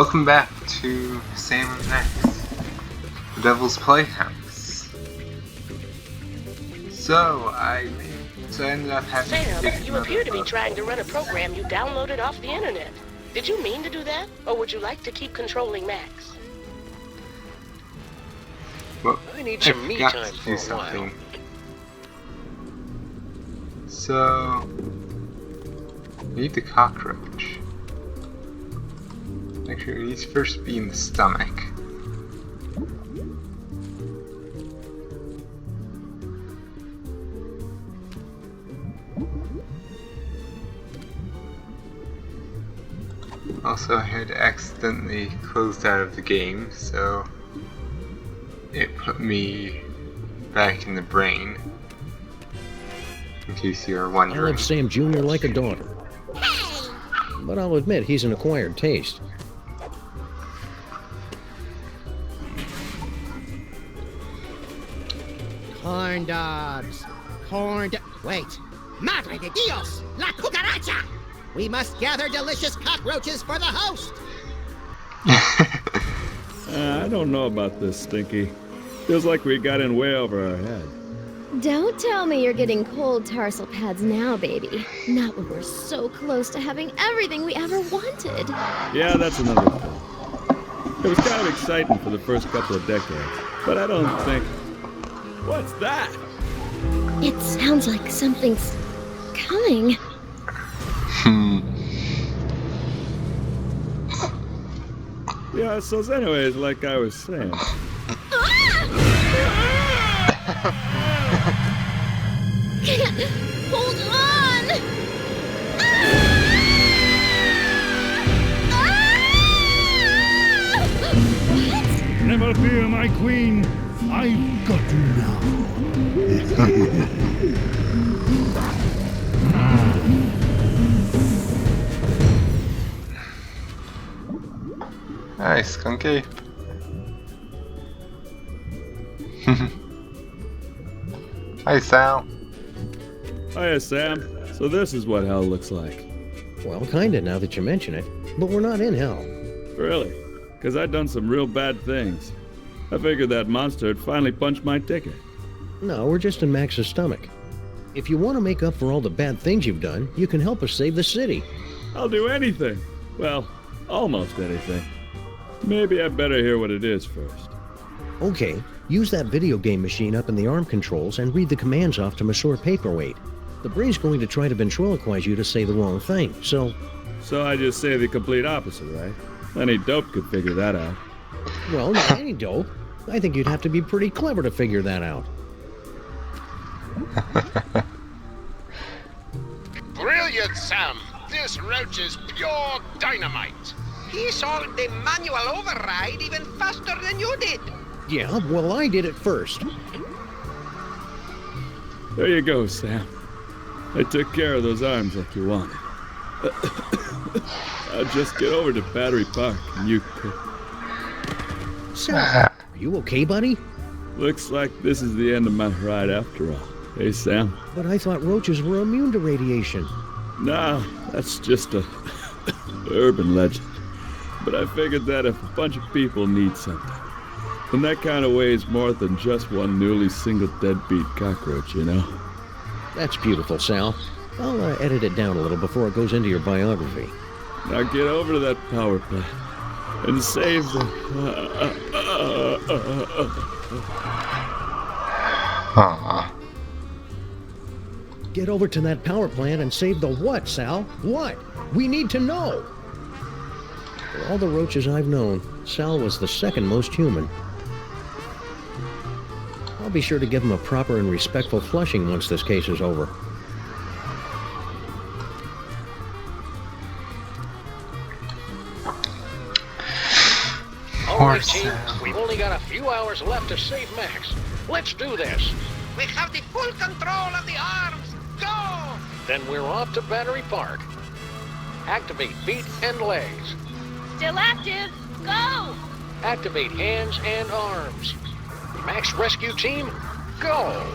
Welcome back to Sam and Max, the Devil's Playhouse. I ended up having to Sam, you appear to be trying to run a program you downloaded off the internet. Did you mean to do that, or would you like to keep controlling Max? Well, I need some me time for a something. while. So, need the cockroach. Make sure it needs to first be in the stomach. Also, I had accidentally closed out of the game, so it put me back in the brain. In case you're I wondering. love Sam Jr. like a daughter. But I'll admit, he's an acquired taste. Corn dogs. Wait. Madre de Dios! La cucaracha! We must gather delicious cockroaches for the host! I don't know about this, Stinky. Feels like we got in way over our head. Don't tell me you're getting cold tarsal pads now, baby. Not when we're so close to having everything we ever wanted. Yeah, that's another thing. It was kind of exciting for the first couple of decades, but I don't think... What's that? It sounds like something's coming. Yeah, so anyways, like I was saying... Hold on! Never fear, my queen. I've got you now. Hi, Skunky. Hi, Sal. Hiya, Sam. So this is what hell looks like. Well, kinda now that you mention it. But we're not in hell. Really? Because I'd done some real bad things. I figured that monster had finally punched my ticket. No, we're just in Max's stomach. If you want to make up for all the bad things you've done, you can help us save the city. I'll do anything. Well, almost anything. Maybe I better hear what it is first. Okay, use that video game machine up in the arm controls and read the commands off to Monsieur Paperweight. The brain's going to try to ventriloquize you to say the wrong thing, so... So I just say the complete opposite, right? Any dope could figure that out. Well, not any dope. I think you'd have to be pretty clever to figure that out. Brilliant, Sam! This roach is pure dynamite! He solved the manual override even faster than you did! Yeah, well, I did it first. There you go, Sam. I took care of those arms like you wanted. I'll just get over to Battery Park and you could... Sam, are you okay, buddy? Looks like this is the end of my ride after all. Hey, Sam. But I thought roaches were immune to radiation. Nah, that's just a urban legend. But I figured that if a bunch of people need something, then that kind of weighs more than just one newly single deadbeat cockroach, you know? That's beautiful, Sal. I'll edit it down a little before it goes into your biography. Now get over to that power plant and save the... Get over to that power plant and save the what, Sal? What? We need to know! For all the roaches I've known, Sal was the second most human. I'll be sure to give him a proper and respectful flushing once this case is over. All right, team. We've only got a few hours left to save Max. Let's do this. We have the full control of the arms! Go! Then we're off to Battery Park. Activate feet and legs. Still active. Go! Activate hands and arms. Max Rescue Team, go!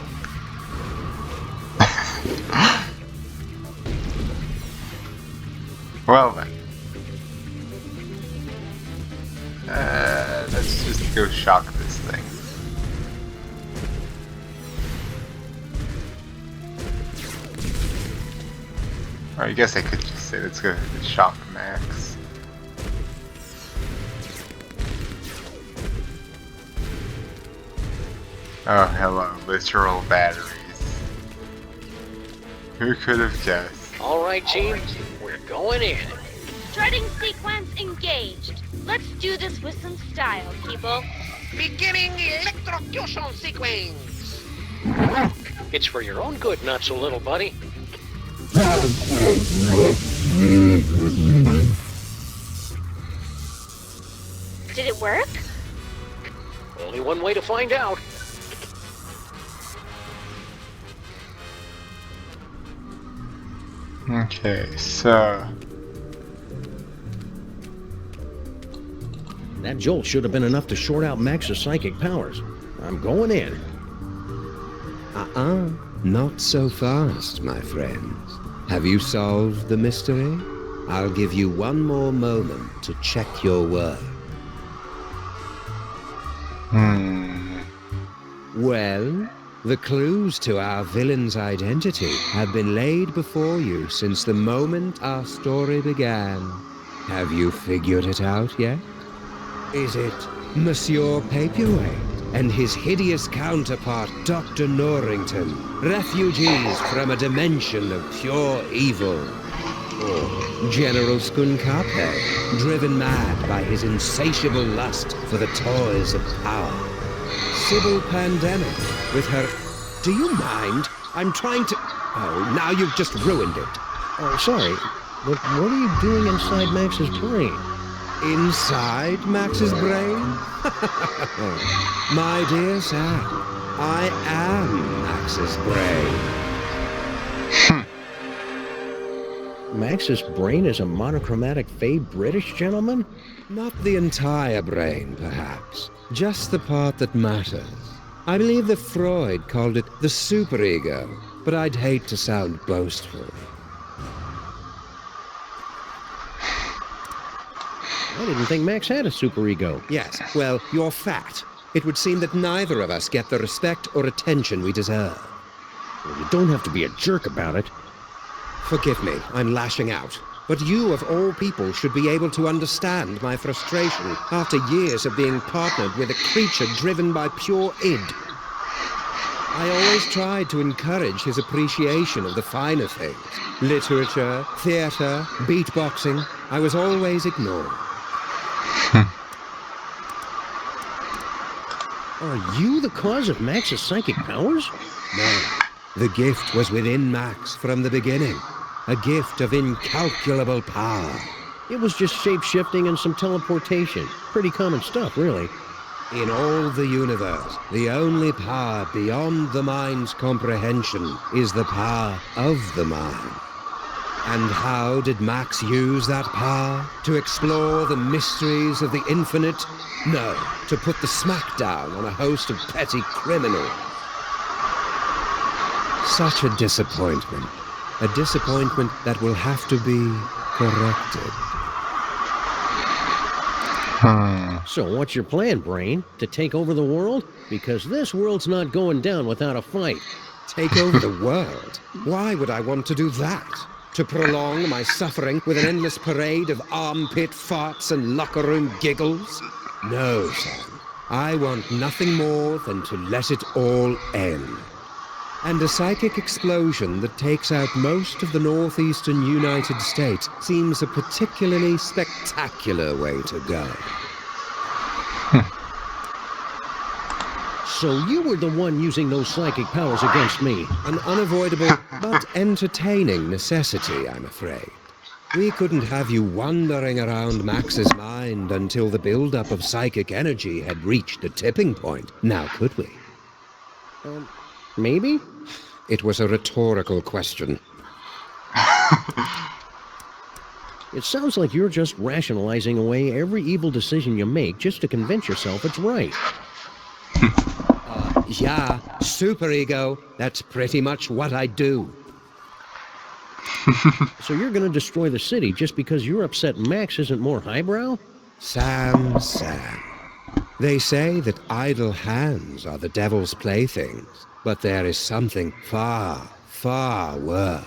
Well then. Let's just go shock this thing. Or I guess I could just say let's go shock Max. Oh, hello, literal batteries. Who could have guessed? All right, team, we're going in. Strutting sequence engaged. Let's do this with some style, people. Beginning electrocution sequence. It's for your own good, not so little buddy. Did it work? Only one way to find out. Okay, so That jolt should have been enough to short out Max's psychic powers. I'm going in. Not so fast, my friends. Have you solved the mystery? I'll give you one more moment to check your work. Well, the clues to our villain's identity have been laid before you since the moment our story began. Have you figured it out yet? Is it Monsieur Paperweight and his hideous counterpart, Dr. Norrington, refugees from a dimension of pure evil? Or General Skunkape, driven mad by his insatiable lust for the toys of power? Sybil Pandemic, with her... Do you mind? I'm trying to... Oh, now you've just ruined it. Oh, sorry, but what are you doing inside Max's brain? Inside Max's brain? My dear Sam, I am Max's brain. Max's brain is a monochromatic fey British gentleman? Not the entire brain, perhaps. Just the part that matters. I believe that Freud called it the superego, but I'd hate to sound boastful. I didn't think Max had a superego. Yes, well, you're fat. It would seem that neither of us get the respect or attention we deserve. Well, you don't have to be a jerk about it. Forgive me, I'm lashing out. But you, of all people, should be able to understand my frustration after years of being partnered with a creature driven by pure id. I always tried to encourage his appreciation of the finer things. Literature, theater, beatboxing. I was always ignored. Are you the cause of Max's psychic powers? No. The gift was within Max from the beginning. A gift of incalculable power. It was just shape-shifting and some teleportation. Pretty common stuff, really. In all the universe, the only power beyond the mind's comprehension is the power of the mind. And how did Max use that power? To explore the mysteries of the infinite? No, to put the smackdown on a host of petty criminals. Such a disappointment. A disappointment that will have to be corrected. So what's your plan, Brain? To take over the world? Because this world's not going down without a fight. Take over the world? Why would I want to do that? To prolong my suffering with an endless parade of armpit farts and locker room giggles? No, Sam. I want nothing more than to let it all end. And a psychic explosion that takes out most of the northeastern United States seems a particularly spectacular way to go. So you were the one using those psychic powers against me. An unavoidable but entertaining necessity, I'm afraid. We couldn't have you wandering around Max's mind until the buildup of psychic energy had reached a tipping point, now could we? Maybe? It was a rhetorical question. It sounds like you're just rationalizing away every evil decision you make just to convince yourself it's right. Yeah, superego. That's pretty much what I do. So you're gonna destroy the city just because you're upset Max isn't more highbrow? Sam, Sam. They say that idle hands are the devil's playthings, but there is something far, far worse.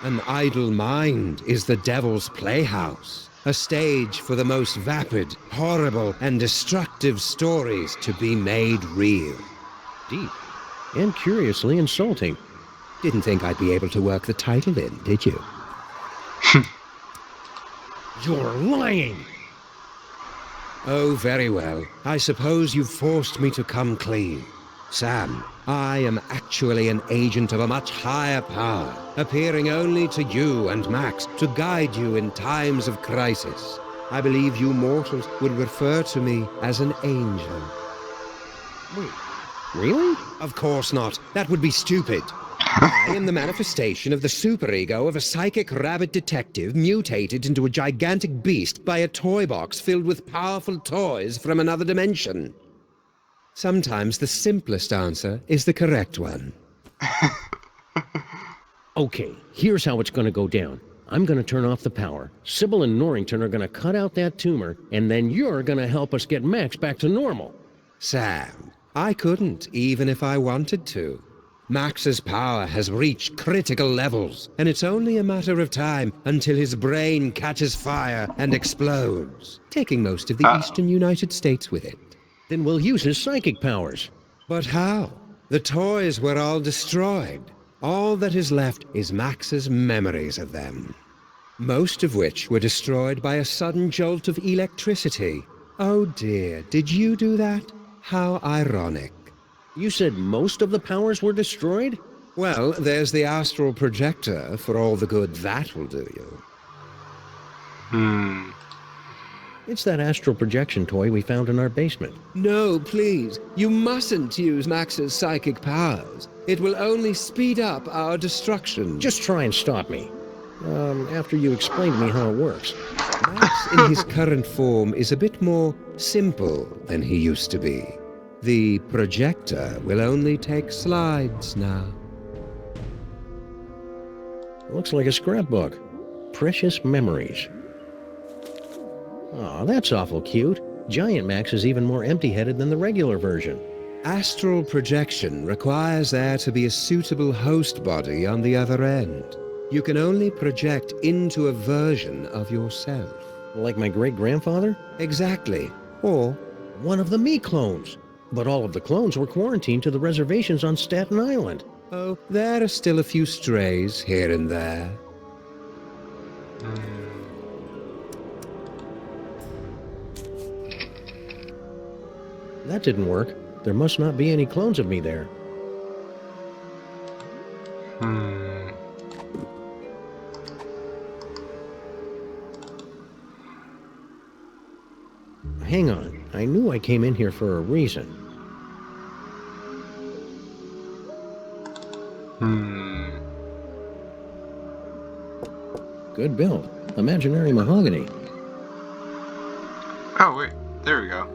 An idle mind is the devil's playhouse, a stage for the most vapid, horrible, and destructive stories to be made real. Deep. And curiously insulting. Didn't think I'd be able to work the title in, did you? You're lying! Oh, very well. I suppose you've forced me to come clean. Sam, I am actually an agent of a much higher power, appearing only to you and Max to guide you in times of crisis. I believe you mortals would refer to me as an angel. Wait, really? Of course not. That would be stupid. I am the manifestation of the superego of a psychic rabbit detective mutated into a gigantic beast by a toy box filled with powerful toys from another dimension. Sometimes the simplest answer is the correct one. Okay, here's how it's gonna go down. I'm gonna turn off the power. Sybil and Norrington are gonna cut out that tumor, and then you're gonna help us get Max back to normal. Sam, I couldn't, even if I wanted to. Max's power has reached critical levels, and it's only a matter of time until his brain catches fire and explodes, taking most of the eastern United States with it. Then we'll use his psychic powers. But how? The toys were all destroyed. All that is left is Max's memories of them. Most of which were destroyed by a sudden jolt of electricity. Oh dear, did you do that? How ironic. You said most of the powers were destroyed? Well, there's the astral projector for all the good that will do you. It's that astral projection toy we found in our basement. No, please. You mustn't use Max's psychic powers. It will only speed up our destruction. Just try and stop me. After you explain to me how it works. Max in his current form is a bit more simple than he used to be. The projector will only take slides now. Looks like a scrapbook. Precious memories. Aw, that's awful cute. Giant Max is even more empty-headed than the regular version. Astral projection requires there to be a suitable host body on the other end. You can only project into a version of yourself. Like my great-grandfather? Exactly. Or one of the me clones. But all of the clones were quarantined to the reservations on Staten Island. oh, there are still a few strays here and there. That didn't work. There must not be any clones of me there. Hang on. I knew I came in here for a reason. Good build. Imaginary mahogany. Oh, wait. There we go.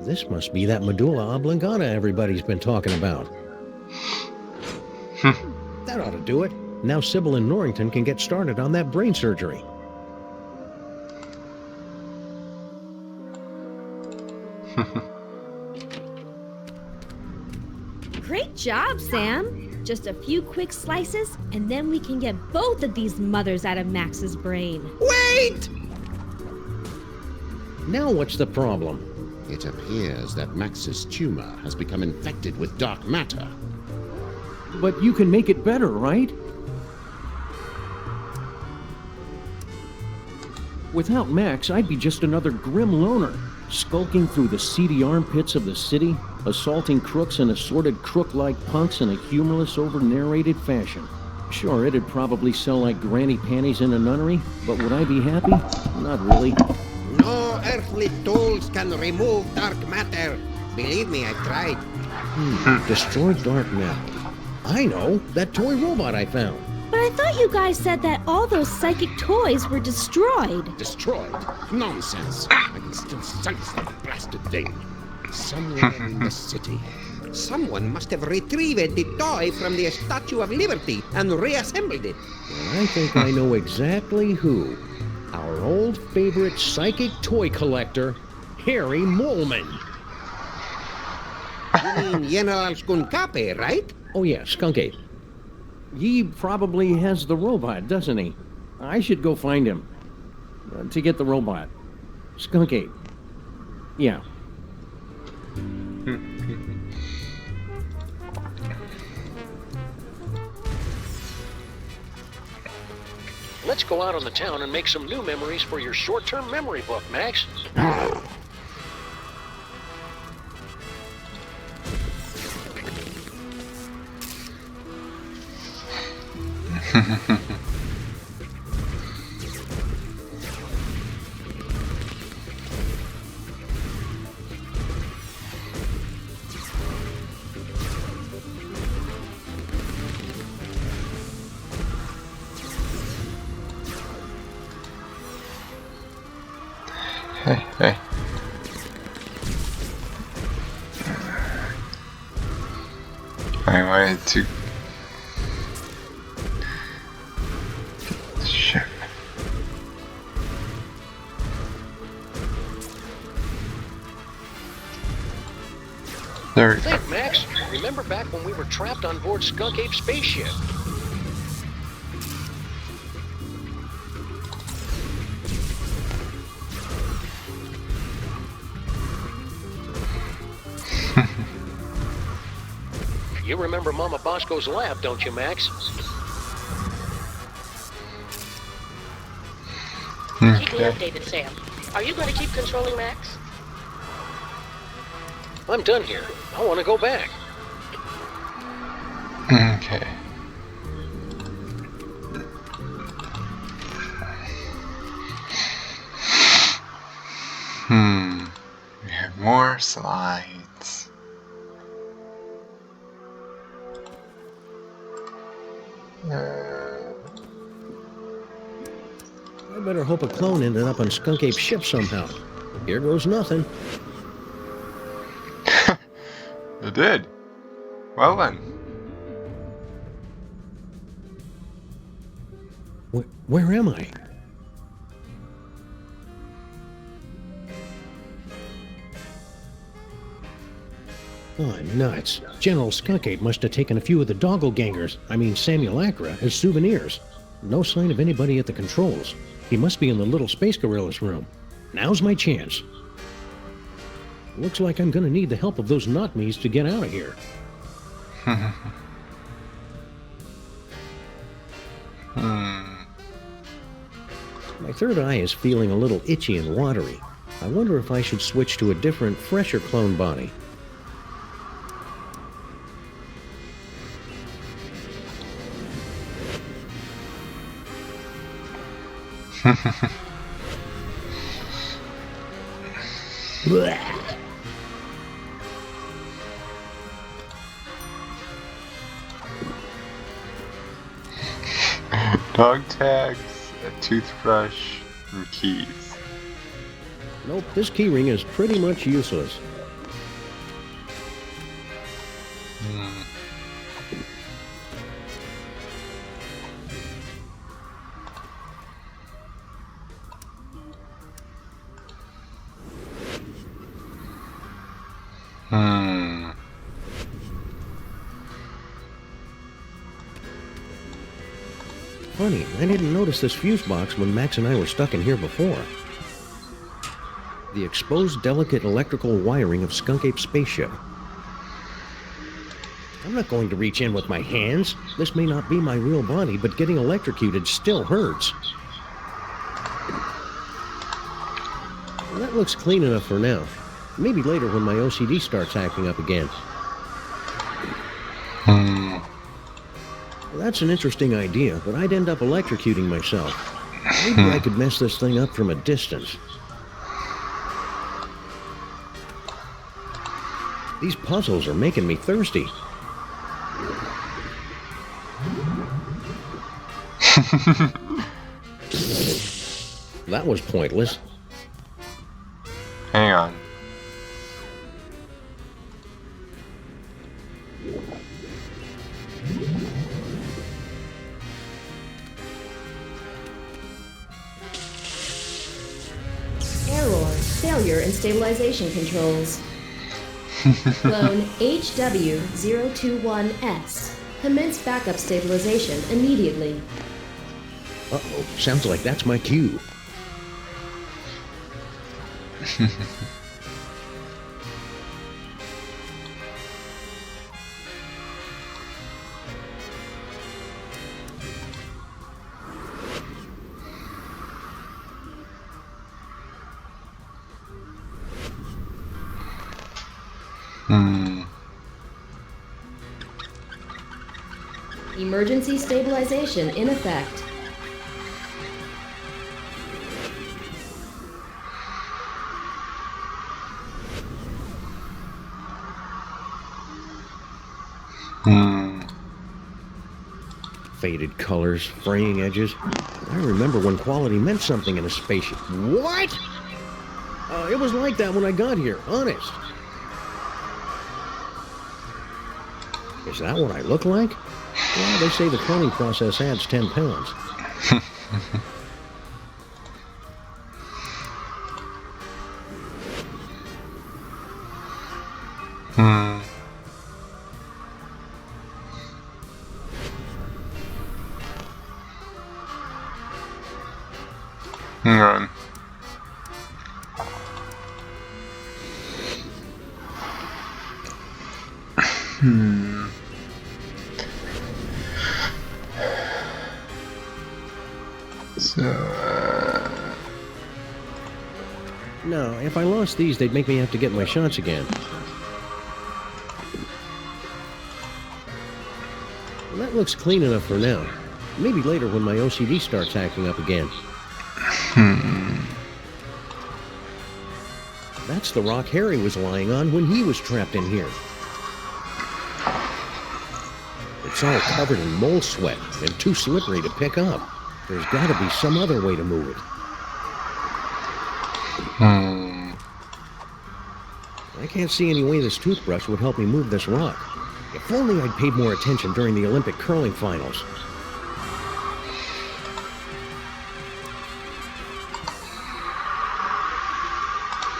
This must be that medulla oblongata everybody's been talking about. That ought to do it. Now Sybil and Norrington can get started on that brain surgery. Great job, Sam. Just a few quick slices, and then we can get both of these mothers out of Max's brain. Wait! Now what's the problem? It appears that Max's tumor has become infected with dark matter. But you can make it better, right? Without Max, I'd be just another grim loner, skulking through the seedy armpits of the city, assaulting crooks and assorted crook-like punks in a humorless, over-narrated fashion. Sure, it'd probably sell like granny panties in a nunnery, but would I be happy? Not really. No earthly tools can remove dark matter. Believe me, I've tried. Destroy dark matter. I know, that toy robot I found. But I thought you guys said that all those psychic toys were destroyed. Destroyed? Nonsense. I can still sense that blasted thing. Somewhere in the city. Someone must have retrieved the toy from the Statue of Liberty and reassembled it. And I think I know exactly who. Our old old favorite psychic toy collector, Harry Moleman. You mean General Skunkape, right? Oh yeah, Skunk Ape. He probably has the robot, doesn't he? I should go find him. To get the robot. Skunk Ape. Yeah. Let's go out on the town and make some new memories for your short-term memory book, Max. Hey. I wanted to ship. There we go. Think, Max. Remember back when we were trapped on board Skunk Ape's spaceship? You remember Mama Bosco's lab, don't you, Max? Keep me updated, Sam. Are you going to keep controlling Max? I'm done here. I want to go back. Okay. We have more slides. I better hope a clone ended up on Skunk Ape's ship somehow. Here goes nothing. It did. Well then. Where am I? Oh, nuts. General Skunk Ape must have taken a few of the doppelgangers, Samuel Acra, as souvenirs. No sign of anybody at the controls. He must be in the little space gorilla's room. Now's my chance. Looks like I'm gonna need the help of those not-me's to get out of here. My third eye is feeling a little itchy and watery. I wonder if I should switch to a different, fresher clone body. Dog tags, a toothbrush, and keys. Nope, this keyring is pretty much useless. Funny, I didn't notice this fuse box when Max and I were stuck in here before. The exposed delicate electrical wiring of Skunk Ape's spaceship. I'm not going to reach in with my hands. This may not be my real body, but getting electrocuted still hurts. Well, that looks clean enough for now. Maybe later when my OCD starts acting up again. Well, that's an interesting idea, but I'd end up electrocuting myself. Maybe I could mess this thing up from a distance. These puzzles are making me thirsty. That was pointless. Hang on. Failure in stabilization controls. Clone HW021S. Commence backup stabilization immediately. Uh-oh, sounds like that's my cue. Emergency stabilization in effect. Faded colors, fraying edges. I remember when quality meant something in a spaceship. What? It was like that when I got here, honest. Is that what I look like? Well, they say the cloning process adds 10 pounds. Hang on. So, No, if I lost these, they'd make me have to get my shots again. Well, that looks clean enough for now. Maybe later when my OCD starts acting up again. That's the rock Harry was lying on when he was trapped in here. It's all covered in mole sweat and too slippery to pick up. There's got to be some other way to move it. I can't see any way this toothbrush would help me move this rock. If only I'd paid more attention during the Olympic curling finals.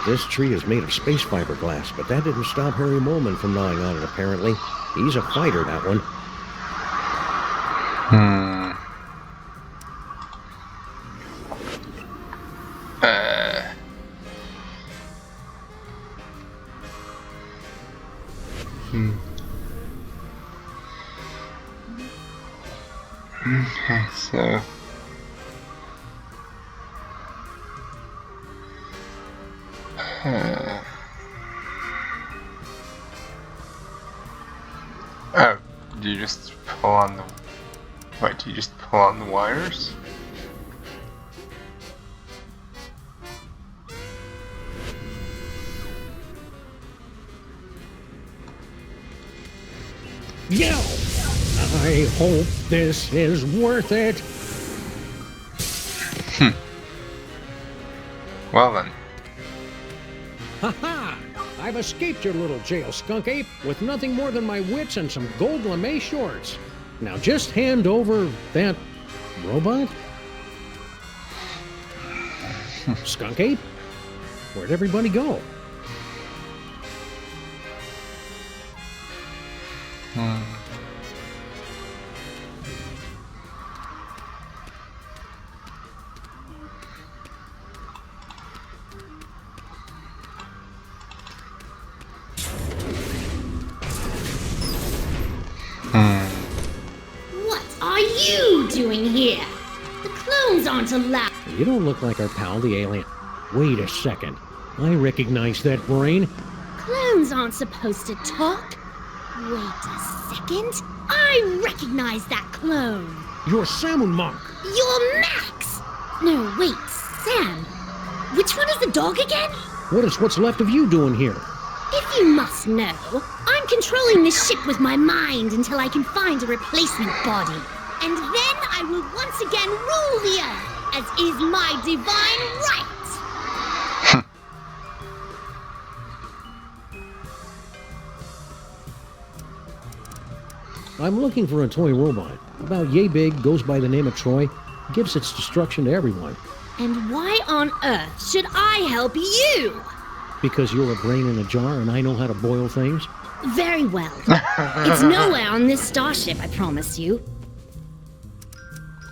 This tree is made of space fiberglass, but that didn't stop Harry Molman from gnawing on it, apparently. He's a fighter, that one. Okay, so... Oh, do you just pull on the... What, do you just pull on the wires? Yo! I hope this is worth it. Well then. Ha-ha! I've escaped your little jail, skunk ape, with nothing more than my wits and some gold lame shorts. Now just hand over that robot? Skunk ape? Where'd everybody go? What are you doing here? The clones aren't allowed. You don't look like our pal, the alien. Wait a second. I recognize that brain. Clones aren't supposed to talk. Wait a second. I recognize that clone. You're Salmon Monk. You're Max. No, wait, Sam. Which one is the dog again? What is what's left of you doing here? If you must know, I'm controlling this ship with my mind until I can find a replacement body. And then I will once again rule the Earth, as is my divine right. I'm looking for a toy robot. About yay big, goes by the name of Troy, gives its destruction to everyone. And why on earth should I help you? Because you're a brain in a jar and I know how to boil things? Very well. It's nowhere on this starship, I promise you.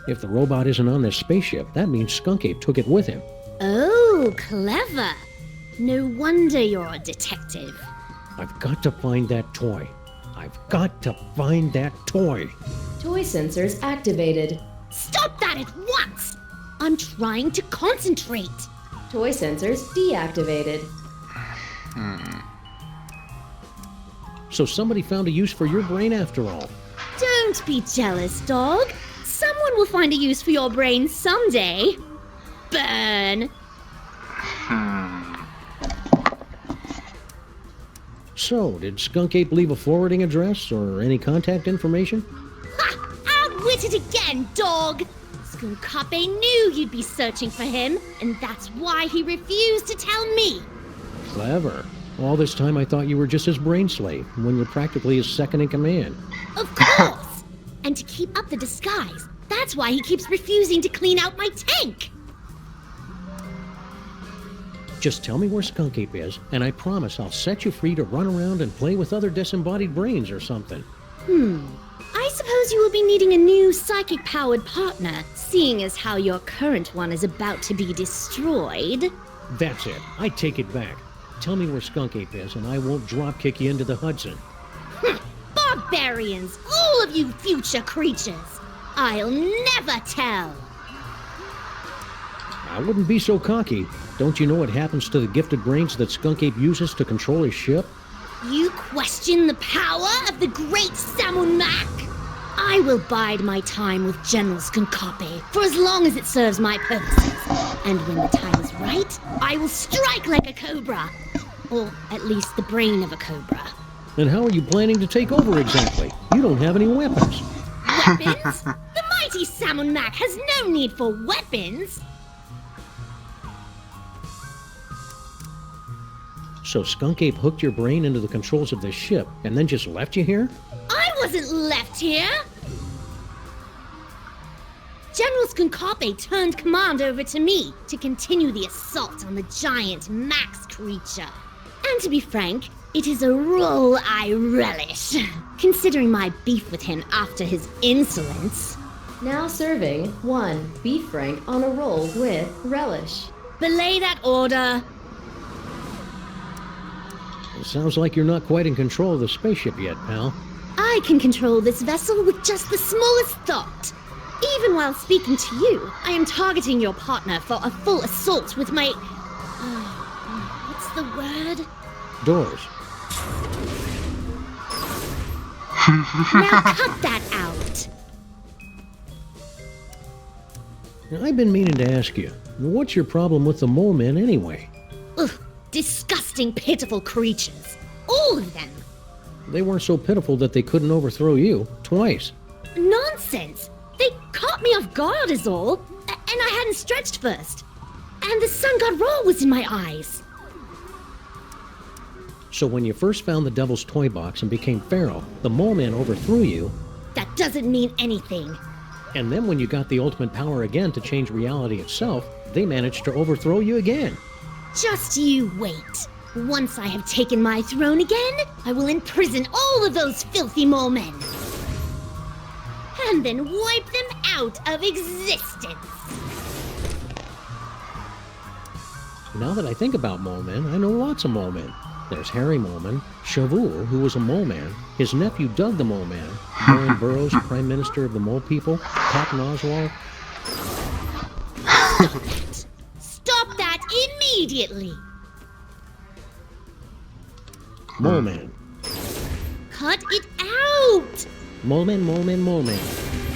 If the robot isn't on this spaceship, that means Skunk Ape took it with him. Oh, clever. No wonder you're a detective. I've got to find that toy. I've got to find that toy. Toy sensors activated. Stop that at once! I'm trying to concentrate. Toy sensors deactivated. So somebody found a use for your brain after all. Don't be jealous, dog. Someone will find a use for your brain someday. Burn. So, did Skunk Ape leave a forwarding address or any contact information? Ha! Outwitted again, dog! Skunkape knew you'd be searching for him, and that's why he refused to tell me. Clever. All this time I thought you were just his brain slave, when you're practically his second in command. Of course! And to keep up the disguise, that's why he keeps refusing to clean out my tank. Just tell me where Skunk Ape is, and I promise I'll set you free to run around and play with other disembodied brains or something. I suppose you will be needing a new psychic-powered partner, seeing as how your current one is about to be destroyed. That's it. I take it back. Tell me where Skunk Ape is, and I won't drop-kick you into the Hudson. Barbarians! All of you future creatures! I'll never tell! I wouldn't be so cocky. Don't you know what happens to the gifted brains that Skunk Ape uses to control his ship? You question the power of the great Samunak? I will bide my time with General Skunkape for as long as it serves my purposes. And when the time is right, I will strike like a cobra. Or at least the brain of a cobra. And how are you planning to take over exactly? You don't have any weapons. Weapons? The mighty Samunak has no need for weapons! So Skunk Ape hooked your brain into the controls of this ship and then just left you here? I wasn't left here! General Skunkape turned command over to me to continue the assault on the giant Max creature. And to be frank, it is a role I relish, considering my beef with him after his insolence. Now serving 1 beef frank on a roll with relish. Belay that order. It sounds like you're not quite in control of the spaceship yet, pal. I can control this vessel with just the smallest thought. Even while speaking to you, I am targeting your partner for a full assault with my... what's the word? Doors. Now cut that out. Now, I've been meaning to ask you, what's your problem with the mole men anyway? Ugh, disgusting, pitiful creatures. All of them. They weren't so pitiful that they couldn't overthrow you twice. Nonsense. They caught me off guard is all. And I hadn't stretched first. And the sun god roll was in my eyes. So when you first found the Devil's Toy Box and became Pharaoh, the mole men overthrew you. That doesn't mean anything. And then when you got the ultimate power again to change reality itself, they managed to overthrow you again. Just you wait. Once I have taken my throne again, I will imprison all of those filthy mole men. And then wipe them out of existence. Now that I think about mole men, I know lots of mole men. There's Harry Moleman, Shavul, who was a mole man, his nephew Doug the Mole Man, Warren Burroughs, Prime Minister of the Mole People, Patton Oswalt. Stop it! Stop that immediately! Mole Man. Cut it out! Mole Man, Mole Man, Mole Man.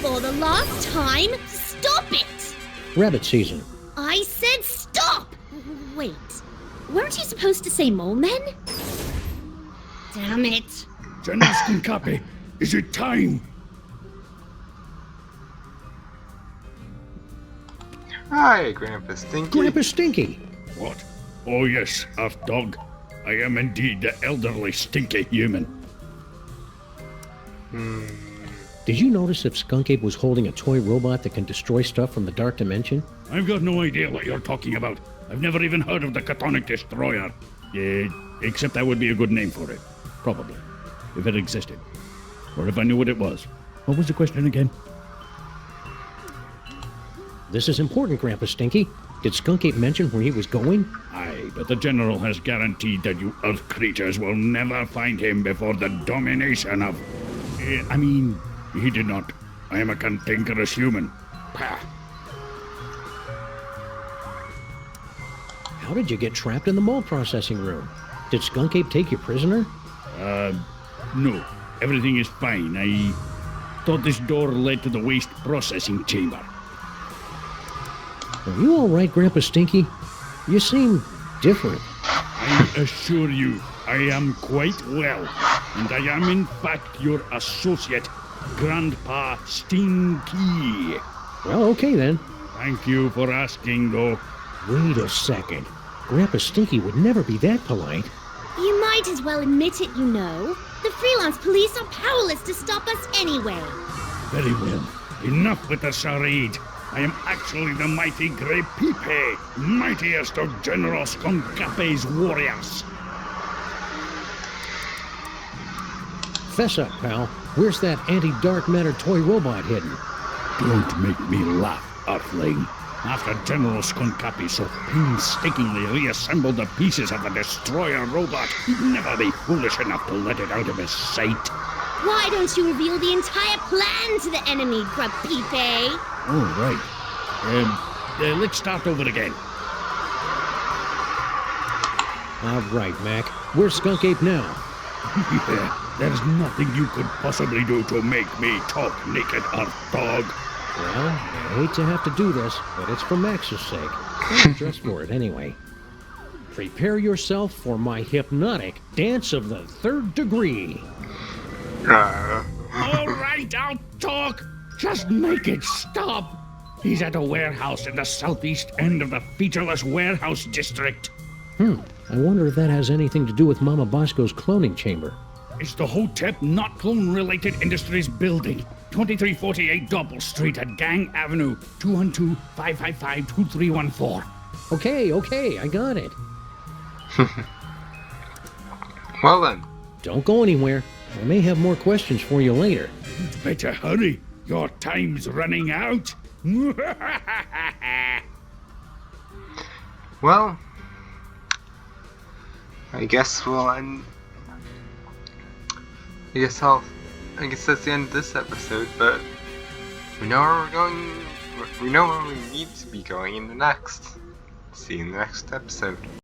For the last time, stop it! Rabbit season. I said stop! Wait, weren't you supposed to say mole men? Damn it. General Skunkape, is it time? Hi, Grandpa Stinky. Grandpa Stinky. What? Oh yes, half dog. I am indeed the elderly stinky human. Did you notice if Skunk Ape was holding a toy robot that can destroy stuff from the Dark Dimension? I've got no idea what you're talking about. I've never even heard of the Catonic Destroyer. Except that would be a good name for it. Probably. If it existed. Or if I knew what it was. What was the question again? This is important, Grandpa Stinky. Did Skunk Ape mention where he was going? Aye, but the General has guaranteed that you Earth creatures will never find him before the domination of... he did not. I am a cantankerous human. Pah. How did you get trapped in the mole processing room? Did Skunk Ape take you prisoner? No. Everything is fine. I thought this door led to the waste processing chamber. Are you all right, Grandpa Stinky? You seem different. I assure you, I am quite well. And I am in fact your associate, Grandpa Stinky. Well, okay then. Thank you for asking, though. Wait a second. Grandpa Stinky would never be that polite. You might as well admit it, you know. The freelance police are powerless to stop us anyway. Very well. Enough with the charade. I am actually the mighty Grey Pipe, mightiest of General Skonkape's warriors. Fess up, pal. Where's that anti-dark matter toy robot hidden? Don't make me laugh, Earthling. After General Skonkape so painstakingly reassembled the pieces of the destroyer robot, he'd never be foolish enough to let it out of his sight. Why don't you reveal the entire plan to the enemy, Grub Pipe? Oh, right. Let's start over again. All right, Mac. Where's Skunk Ape now? Yeah, there's nothing you could possibly do to make me talk, naked Earth dog. Well, I hate to have to do this, but it's for Max's sake. I'm dressed for it anyway. Prepare yourself for my hypnotic dance of the third degree. All right, I'll talk. Just make it stop. He's at a warehouse in the southeast end of the featureless warehouse district. I wonder if that has anything to do with Mama Bosco's cloning chamber. It's the Hotep Not Clone-Related Industries building. 2348 Doppel Street at Gang Avenue, 212-555-2314. Okay, I got it. Well then. Don't go anywhere. I may have more questions for you later. You'd better hurry. Your time's running out. Well, I guess we'll end. I guess that's the end of this episode, but we know where we're going. We know where we need to be going in the next. See you in the next episode.